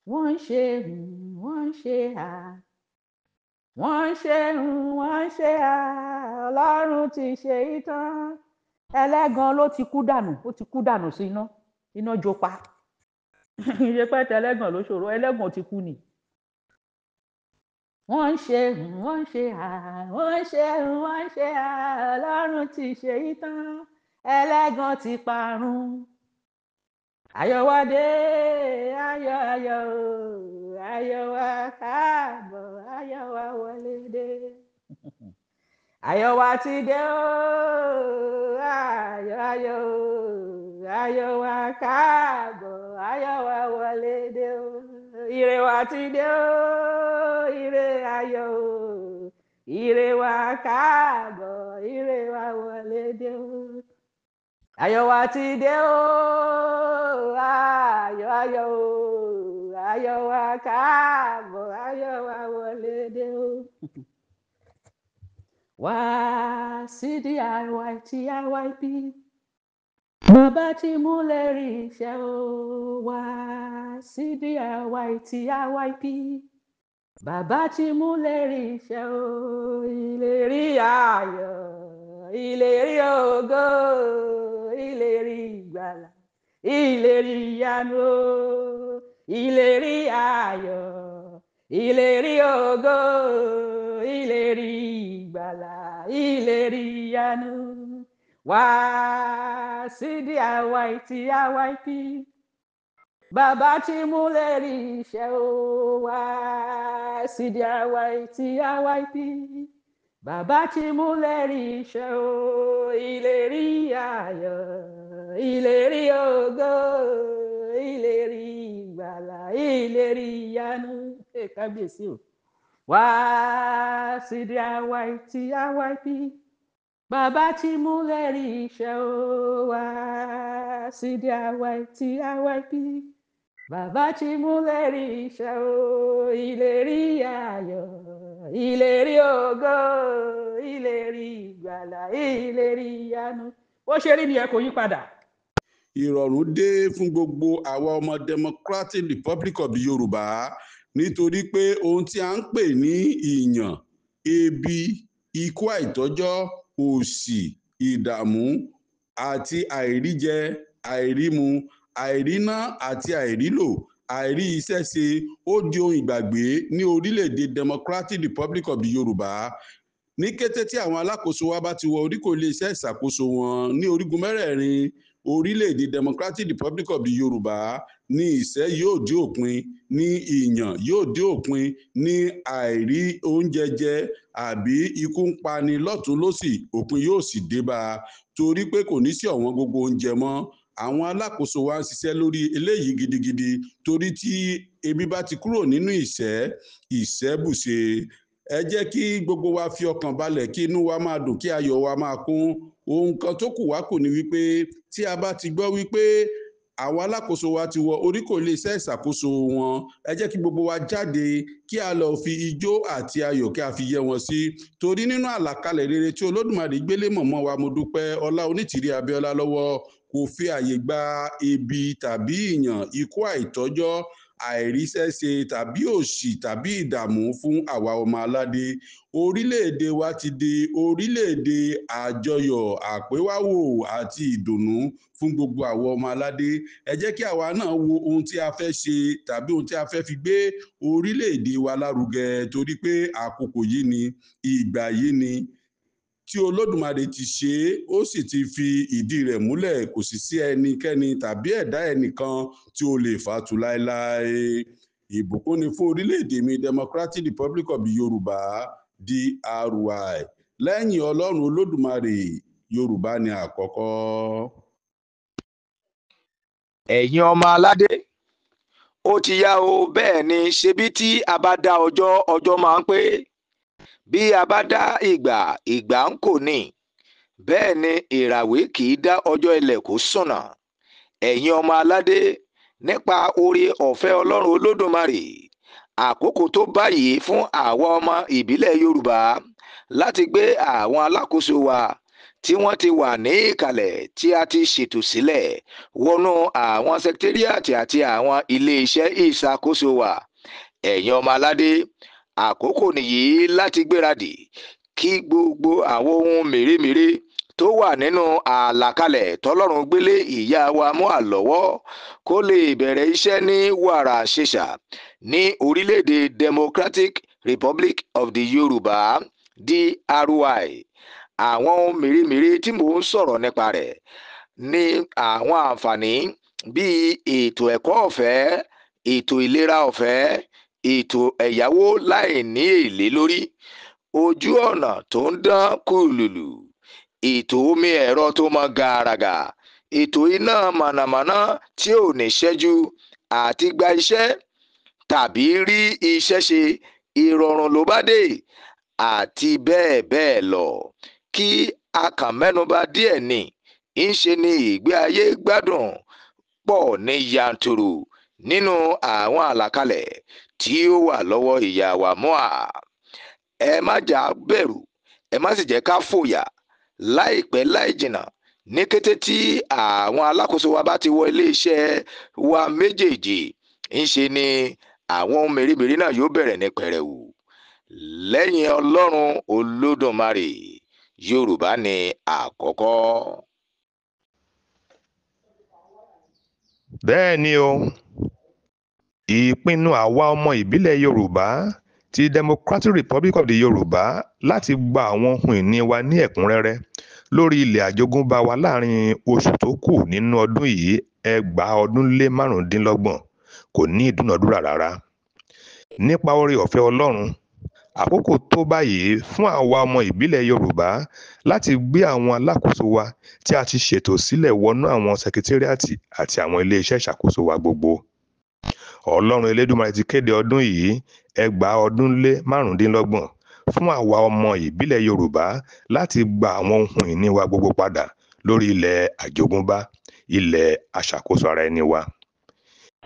wọ́n ń ṣe wọ́n ń ṣe wọ́n ń ṣe wọ́n ń ṣe ọlọ́run ti ṣe ìtàn ẹlẹ́gan ló ti kú dànù ó ti kú dànù sí iná jó pa ìṣe pẹ́ tẹ ẹlẹ́gàn ló ṣòro ẹlẹ́gàn ti kú ni. wọ́n ń ṣe wọ́n ń ṣe wọ́n ń ṣe wọ́n ń ṣe ọlọ́run ti ṣe ìtàn ẹlẹ́gàn ti parun. ayọ̀ wá dé ayọ̀ ayọ̀ ayọ̀ wá káàbọ̀ ayọ̀ wá wọlé dé. ayọ̀ wá ti dé o ayọ̀ ayọ̀ ayọ̀ wá káàbọ̀ ayọ̀ wá wọlé dé o. ire wá ti dé o ire ayọ̀ ire wá káàbọ̀ ire wá wọlé dé o. ayọ̀ wá ti dé o ayọ̀ ayọ̀ ayọ̀ wá káàbọ̀ ayọ̀ wá wọlé dé o. wá sí DIYTIYP bàbá tí múlẹ̀ rí iṣẹ́ o. wá sí DIYTIYP bàbá tí múlẹ̀ rí iṣẹ́ o. ìlérí ayọ̀ ìlérí ògo ìlérí ìgbàlà ìlérí ìyanu ìlérí ayọ̀ ìlérí ògo ìlérí ìgbàlà ìlérí ìyanu. wá sí DIYTIYP bàbá tí múlẹ̀ rí iṣẹ́ o. wá sí DIYTIYP bàbá tí múlẹ̀ rí iṣẹ́ o. ìlérí ayọ̀ ìlérí ògo ìlérí ìgbàlà ìlérí ìyanu. kábíyèsí o. wá sí DIYTIYP bàbá tí múlẹ̀ rí iṣẹ́ o. wá sí DIYTIYP bàbá tí múlẹ̀ rí iṣẹ́ o. ìlérí ayọ̀ ìlérí ògo ìlérí ìgbàlà ìlérí ìyanu. ó ṣe rí nìyẹn kò yí padà. ìrọ̀rùn dé fún gbogbo àwa ọmọ Democratic Republic of the Yorùbá nítorí pé ohun tí a ń pè ní ìyàn, ebi, ikú àìtọ́jọ́, òṣì, ìdààmú àti àìríjẹ, àìrímu, àìríná àti àìrílò, àìrí iṣẹ́ ṣe ó di ohun ìgbàgbé ní orílẹ̀-èdè Democratic Republic of the Yorùbá. ní kété tí àwọn alákòóso wa bá ti wọ oríkò iléeṣẹ́ ìṣàkóso wọn ní orígun mẹ́rẹ̀ẹ̀rin orílẹ̀-èdè Democratic Republic of the Yorùbá ní ìṣẹ́ yóò dé òpin, ní ìyàn yóò dé òpin, ní àìrí oúnjẹ jẹ àbí ikú ń pani lọ́tún lósì òpin yóò sì dé bá a torí pé kò ní sí ọ̀wọ́n gógó oúnjẹ mọ́. àwọn alákòóso wa ń ṣiṣẹ́ lórí eléyìí gidigidi torí tí ebi bá ti kúrò nínú ìṣẹ́bùṣe. ẹ jẹ́ kí gbogbo wa fi ọkàn balẹ̀ kí inú wa máa dùn kí ayọ̀ wa máa kún. ohun kan tó kù wá kù ni wípé tí a bá ti gbọ́ wípé àwọn alákòóso wa ti wọ oríkò iléeṣẹ́ ìṣàkóso wọn, ẹ jẹ́ kí gbogbo wa jáde kí a lọ fi ijó àti ayọ̀ kí a fi yẹ wọn sí torí nínú àlàkalẹ̀ rere tí Olódùmarè gbélé mọ̀mọ́ wa Modúpẹ́ Ọlá Onítìrí Abíọ́lá lọ́wọ́ kò fi àyè gba ebi tàbí ìyàn, ikú àìtọ́jọ́, àìríṣẹ́ṣe tàbí òṣì tàbí ìdààmú fún àwa ọmọ aládé. orílẹ̀-èdè wa ti di orílẹ̀-èdè àjọyọ̀, àpéwáwò àti ìdùnnú fún gbogbo àwọn ọmọ aládé. ẹ jẹ́ kí àwa náà wo ohun tí a fẹ́ ṣe tàbí ohun tí a fẹ́ fi gbé orílẹ̀-èdè wa lárugẹ torí pé àkókò yìí ni, ìgbà yìí ni tí Olódùmarè ti ṣe é, ó sì ti fi ìdí rẹ̀ múlẹ̀, kò sì sí ẹnikẹ́ni tàbí ẹ̀dá ẹnìkan tí ó lè fàtú láéláé. ìbùkún ni fún orílẹ̀-èdè mi Democratic Republic of the Yorùbá DRY. lẹ́yìn Ọlọ́run Olódùmarè, Yorùbá ni àkọ́kọ́. ẹ̀yin ọmọ aládé, ó ti yá o. bẹ́ẹ̀ ni ṣebí tí a bá dá ọjọ́, ọjọ́ máa ń pé. bí a bá dá ìgbà, ìgbà ń kò ní. bẹ́ẹ̀ ni ìràwé kì í dá ọjọ́ ilẹ̀ kó sùnà. ẹ̀yin ọmọ aládé, nípa oore ọ̀fẹ́ Ọlọ́run Olódùmarè, àkókò tó báyìí fún àwa ọmọ ìbílẹ̀ Yorùbá láti gbé àwọn alákòóso wa tí wọ́n ti wà ní ìkàlẹ̀ tí a ti ṣètò sílẹ̀ wọnú àwọn sẹkítẹ́ríàtì àti àwọn ilé-iṣẹ́ ìṣàkóso wa. Ẹ̀yin ọmọ aládé, àkókò nìyí láti gbéradì kí gbogbo àwọn ohun mèremère tó wà nínú àlàkalẹ̀ tọ́lọ́run gbélé ìyá wa Mua lọ́wọ́ kó lè bẹ̀rẹ̀ iṣẹ́ ní wàrà ṣẹṣà ní orílẹ̀-èdè Democratic Republic of the Yorùbá DRY. Àwọn ohun mèremère tí mò ń sọ̀rọ̀ nípa rẹ̀ ní àwọn àǹfààní bíi ètò ẹ̀kọ́ ọ̀fẹ́, ètò ìlera ọ̀fẹ́, ètò ẹ̀yáwó láì ní èlé lórí, ojú ọ̀nà tó ń dán kùlùlù, ètò omi ẹ̀rọ tó mọ́ gàràgà, ètò iná mànàmáná tí ò ní ṣẹ́jú, àti gba iṣẹ́ tàbí rí iṣẹ́ ṣe ìrọ̀rùn ló bá dé, àti bẹ́ẹ̀ bẹ́ẹ̀ lọ. Kí a kàn mẹ́nubà díẹ̀ ní ìṣe ni ìgbé ayé gbádùn pọ̀ ní yanturu nínú àwọn àlàkalẹ̀ tí ó wà lọ́wọ́ ìyá wa Mua. Ẹ má jà bẹ̀rù, ẹ má sì jẹ́ ká fòyà. Láìpẹ́ láì jìnnà, ní kété tí àwọn alákòóso wa bá ti wọ iléeṣẹ́ wa méjèèjì, ńṣe ni àwọn ohun mèremère náà yóò bẹ̀rẹ̀ ní pẹrẹwu. Lẹ́yìn Ọlọ́run Olódùmarè, Yorùbá ni àkọ́kọ́. Bẹ́ẹ̀ ni o, ìpinnu àwa ọmọ ìbílẹ̀ Yorùbá ti Democratic Republic of the Yorùbá láti gba àwọn ohun ìní wa ní ẹ̀kúnrẹ́rẹ́ lórí ilẹ̀ àjogúnbá wa láàrin oṣù tó kù nínú ọdún yìí 2025 kò ní ìdúnàdúrà rárá. Nípa oore ọ̀fẹ́ Ọlọ́run, àkókò tó báyìí fún àwa ọmọ ìbílẹ̀ Yorùbá láti gbé àwọn alákòóso wa tí a ti ṣètò sílẹ̀ wọnú àwọn sẹkítẹ́ríàtì àti àwọn ilé-iṣẹ́ ìṣàkóso wa gbogbo. Ọlọ́run Elédùmarè ti kéde ọdún yìí 2025 fún àwa ọmọ ìbílẹ̀ Yorùbá láti gba àwọn ohun ìní wa gbogbo padà lórí ilẹ̀ àjogúnbá, ilẹ̀ aṣàkóso ara ẹni wa.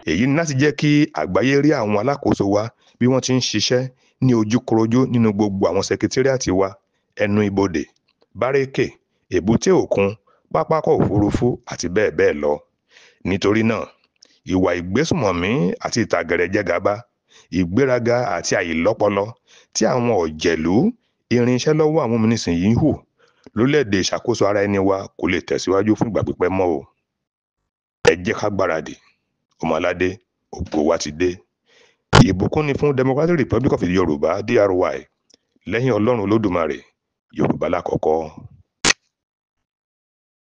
Èyí ní láti jẹ́ kí àgbáyé rí àwọn alákòóso wa bí wọ́n ti ń ṣiṣẹ́ ní ojúkorojú nínú gbogbo àwọn sẹkítẹ́ríàtì wa, ẹnu ibodè, bárékè, èbúté òkun, pápákọ̀ òfurufú àti bẹ́ẹ̀ bẹ́ẹ̀ lọ. Nítorí náà, ìwà ìgbésùmọ̀mí àti ìtàgẹ̀rẹ̀jẹgàba, ìgbéraga àti àìlọ́pọlọ tí àwọn ọ̀jẹ̀lú irinṣẹ́ lọ́wọ́ àwọn amúnisìn yìí ń hù lórílẹ̀-èdè ìṣàkóso ara ẹni wa kò lè tẹ̀síwájú fún ìgbà pípẹ́ mọ́ o. Ẹ jẹ́ ká gbáradì, ọmọ aládé, ògo wa ti dé. Ìbùkún ni fún Democratic Republic of the Yorùbá DRY. Lẹ́yìn Ọlọ́run Olódùmarè, Yorùbá lákọ̀ọ́kọ́.